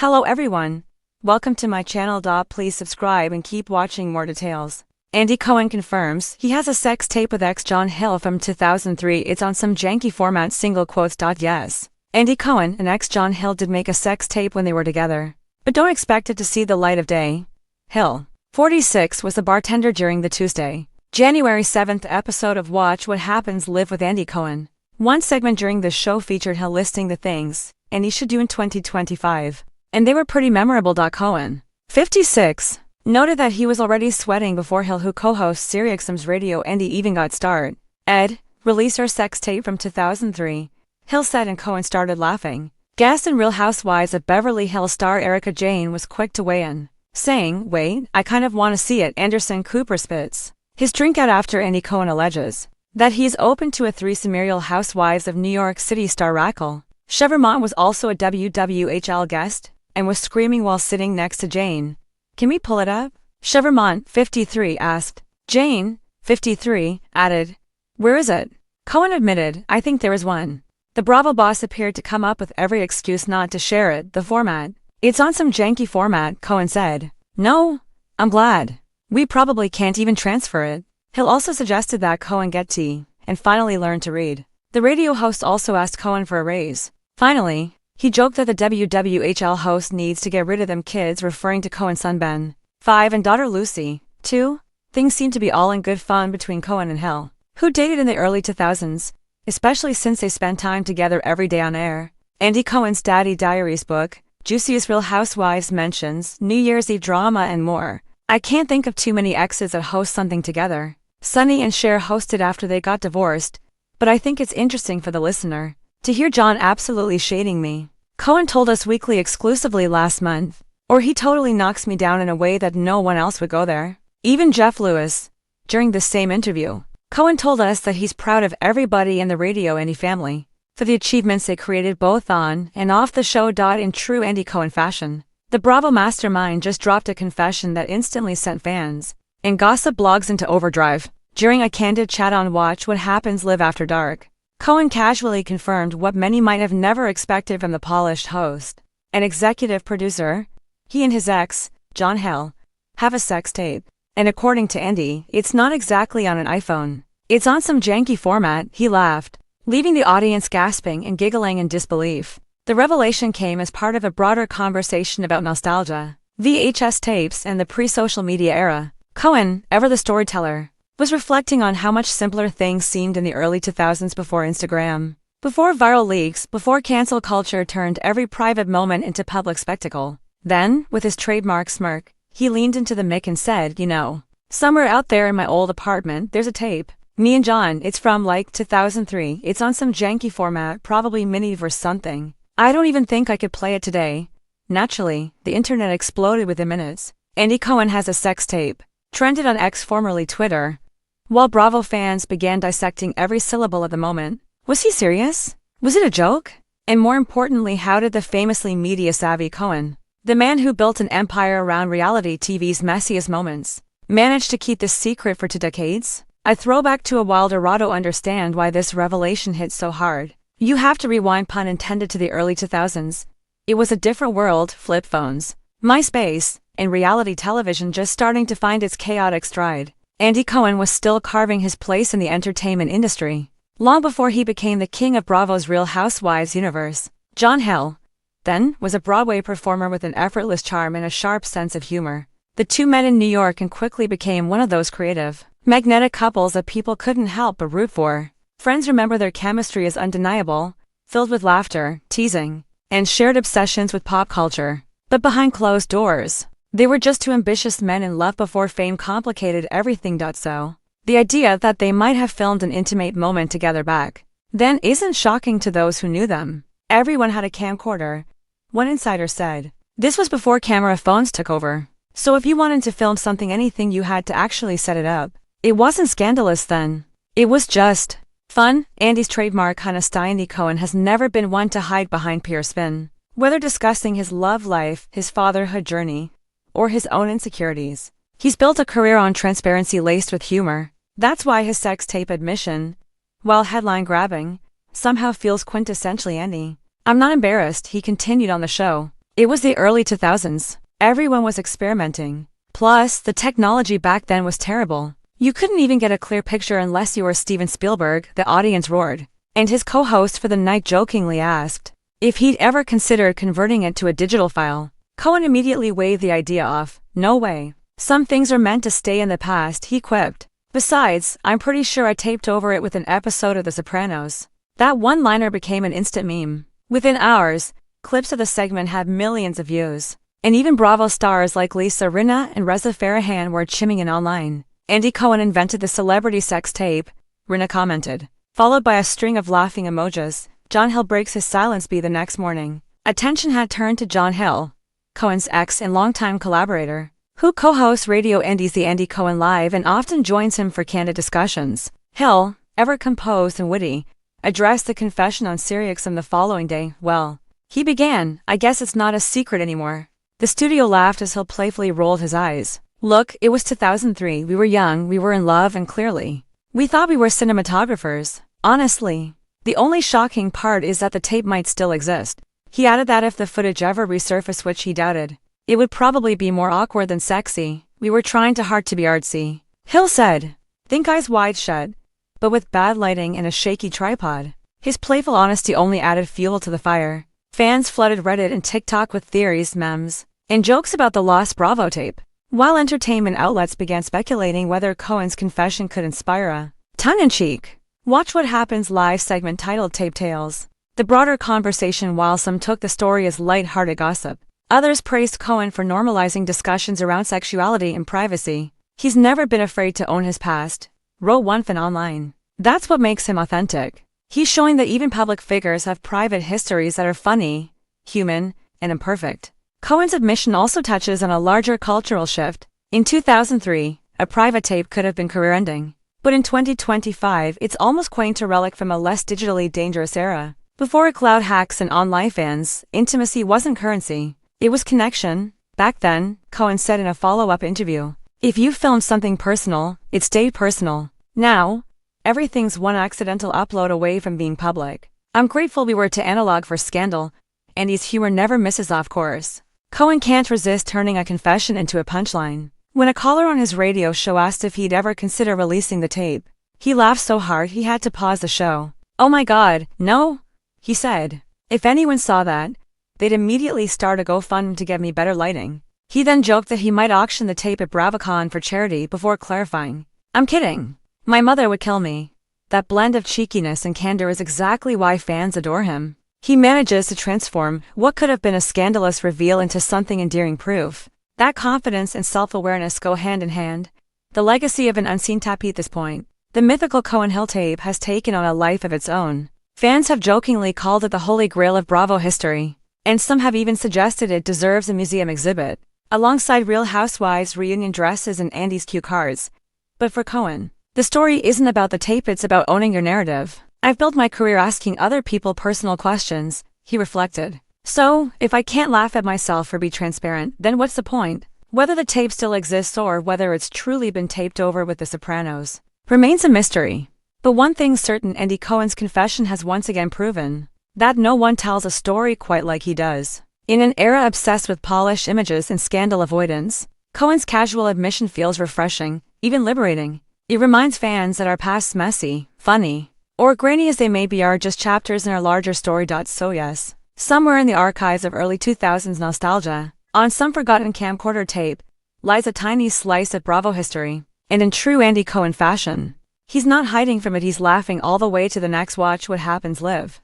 Hello everyone. Welcome to my channel. Please subscribe and keep watching more details. Andy Cohen confirms he has a sex tape with ex John Hill from 2003. It's on some janky format. Single quotes. Yes. Andy Cohen and ex John Hill did make a sex tape when they were together, but don't expect it to see the light of day. Hill, 46, was the bartender during the Tuesday, January 7th episode of Watch What Happens Live with Andy Cohen. One segment during the show featured Hill listing the things Andy should do in 2025. And they were pretty memorable. Cohen, 56, noted that he was already sweating before Hill, who co-hosts SiriusXM's Radio Andy even got start. Ed, released her sex tape from 2003, Hill said, and Cohen started laughing. Guest and Real Housewives of Beverly Hills star Erica Jane was quick to weigh in, saying, "Wait, I kind of want to see it." Anderson Cooper spits his drink out after Andy Cohen alleges that he is open to a threesome. Real Housewives of New York City star Raquel Chevermont was also a WWHL guest and was screaming while sitting next to Jane. "Can we pull it up?" Chevermont, 53, asked. Jane, 53, added, "Where is it?" Cohen admitted, "I think there is one." The Bravo boss appeared to come up with every excuse not to share it. The format. "It's on some janky format," Cohen said. "No, I'm glad. We probably can't even transfer it." Hill also suggested that Cohen get tea and finally learn to read. The radio host also asked Cohen for a raise. Finally, he joked that the WWHL host needs to get rid of them kids, referring to Cohen's son Ben, 5, and daughter Lucy, 2. Things seemed to be all in good fun between Cohen and Hill, who dated in the early 2000s, especially since they spent time together every day on air. Andy Cohen's Daddy Diaries book, Juiciest Real Housewives, mentions New Year's Eve drama and more. "I can't think of too many exes that host something together. Sonny and Cher hosted after they got divorced, but I think it's interesting for the listener to hear John absolutely shading me." Cohen told Us Weekly exclusively last month, "Or he totally knocks me down in a way that no one else would go there. Even Jeff Lewis." During the same interview, Cohen told us that he's proud of everybody in the Radio Andy family for the achievements they created both on and off the show. In true Andy Cohen fashion, the Bravo mastermind just dropped a confession that instantly sent fans and gossip blogs into overdrive. During a candid chat on Watch What Happens Live After Dark, Cohen casually confirmed what many might have never expected from the polished host and executive producer. He and his ex, John Hill, have a sex tape, and according to Andy, it's not exactly on an iPhone. "It's on some janky format," he laughed, leaving the audience gasping and giggling in disbelief. The revelation came as part of a broader conversation about nostalgia, VHS tapes, and the pre-social media era. Cohen, ever the storyteller, was reflecting on how much simpler things seemed in the early 2000s, before Instagram, before viral leaks, before cancel culture turned every private moment into public spectacle. Then, with his trademark smirk, he leaned into the mic and said, "Somewhere out there in my old apartment, there's a tape. Me and John, it's from like 2003. It's on some janky format, probably mini or something. I don't even think I could play it today." Naturally, the internet exploded within minutes. Andy Cohen has a sex tape trended on X, formerly Twitter, while Bravo fans began dissecting every syllable of the moment. Was he serious? Was it a joke? And more importantly, how did the famously media-savvy Cohen, the man who built an empire around reality TV's messiest moments, manage to keep this secret for 2 decades? A throwback to a wilder ride. To understand why this revelation hit so hard, you have to rewind, pun intended, to the early 2000s. It was a different world, flip phones, MySpace, and reality television just starting to find its chaotic stride. Andy Cohen was still carving his place in the entertainment industry, long before he became the king of Bravo's Real Housewives universe. John Hill, then, was a Broadway performer with an effortless charm and a sharp sense of humor. The two met in New York and quickly became one of those creative, magnetic couples that people couldn't help but root for. Friends remember their chemistry as undeniable, filled with laughter, teasing, and shared obsessions with pop culture. But behind closed doors, they were just two ambitious men in love before fame complicated everything. So, the idea that they might have filmed an intimate moment together back then isn't shocking to those who knew them. Everyone had a camcorder, one insider said. This was before camera phones took over, so if you wanted to film something, anything, you had to actually set it up. It wasn't scandalous then. It was just fun. Andy's trademark honesty. Andy Cohen has never been one to hide behind pure spin, whether discussing his love life, his fatherhood journey, or his own insecurities. He's built a career on transparency laced with humor. That's why his sex tape admission, while headline-grabbing, somehow feels quintessentially Andy. "I'm not embarrassed," he continued on the show. It was the early 2000s. Everyone was experimenting. Plus, the technology back then was terrible. You couldn't even get a clear picture unless you were Steven Spielberg, the audience roared. And his co-host for the night jokingly asked if he'd ever considered converting it to a digital file. Cohen immediately waved the idea off. No way. Some things are meant to stay in the past, he quipped. Besides, I'm pretty sure I taped over it with an episode of The Sopranos. That one-liner became an instant meme. Within hours, clips of the segment had millions of views. And even Bravo stars like Lisa Rinna and Reza Farahan were chiming in online. Andy Cohen invented the celebrity sex tape, Rinna commented. Followed by a string of laughing emojis, John Hill breaks his silence the next morning. Attention had turned to John Hill, Cohen's ex and longtime collaborator, who co-hosts Radio Andy's The Andy Cohen Live and often joins him for candid discussions. Hill, ever composed and witty, addressed the confession on SiriusXM the following day. Well, he began, I guess it's not a secret anymore. The studio laughed as Hill playfully rolled his eyes. Look, it was 2003, we were young, we were in love and clearly, we thought we were cinematographers. Honestly, the only shocking part is that the tape might still exist. He added that if the footage ever resurfaced, which he doubted, it would probably be more awkward than sexy. We were trying too hard to be artsy. Hill said, think eyes wide shut, but with bad lighting and a shaky tripod. His playful honesty only added fuel to the fire. Fans flooded Reddit and TikTok with theories, memes, and jokes about the lost Bravo tape, while entertainment outlets began speculating whether Cohen's confession could inspire a tongue-in-cheek Watch What Happens live segment titled Tape Tales. The broader conversation, while some took the story as light-hearted gossip, others praised Cohen for normalizing discussions around sexuality and privacy. He's never been afraid to own his past, wrote one fan online. That's what makes him authentic. He's showing that even public figures have private histories that are funny, human, and imperfect. Cohen's admission also touches on a larger cultural shift. In 2003, a private tape could have been career-ending. But in 2025, it's almost quaint, a relic from a less digitally dangerous era. Before cloud hacks and online fans, intimacy wasn't currency, it was connection. Back then, Cohen said in a follow-up interview, if you filmed something personal, it stayed personal. Now, everything's one accidental upload away from being public. I'm grateful we were to analog for scandal, and his humor never misses off course. Cohen can't resist turning a confession into a punchline. When a caller on his radio show asked if he'd ever consider releasing the tape, he laughed so hard he had to pause the show. Oh my God, no? He said. If anyone saw that, they'd immediately start a GoFundMe to get me better lighting. He then joked that he might auction the tape at BravoCon for charity before clarifying, I'm kidding. My mother would kill me. That blend of cheekiness and candor is exactly why fans adore him. He manages to transform what could have been a scandalous reveal into something endearing proof. That confidence and self-awareness go hand in hand. The legacy of an unseen tapete at this point. The mythical Cohen Hill tape has taken on a life of its own. Fans have jokingly called it the holy grail of Bravo history, and some have even suggested it deserves a museum exhibit, alongside Real Housewives reunion dresses and Andy's cue cards. But for Cohen, the story isn't about the tape, it's about owning your narrative. I've built my career asking other people personal questions, he reflected. So, if I can't laugh at myself or be transparent, then what's the point? Whether the tape still exists or whether it's truly been taped over with The Sopranos remains a mystery. But one thing's certain, Andy Cohen's confession has once again proven that no one tells a story quite like he does. In an era obsessed with polished images and scandal avoidance, Cohen's casual admission feels refreshing, even liberating. It reminds fans that our past's messy, funny, or grainy as they may be are just chapters in our larger story. So yes, somewhere in the archives of early 2000s nostalgia, on some forgotten camcorder tape, lies a tiny slice of Bravo history. And in true Andy Cohen fashion, he's not hiding from it, he's laughing all the way to the next Watch What Happens live.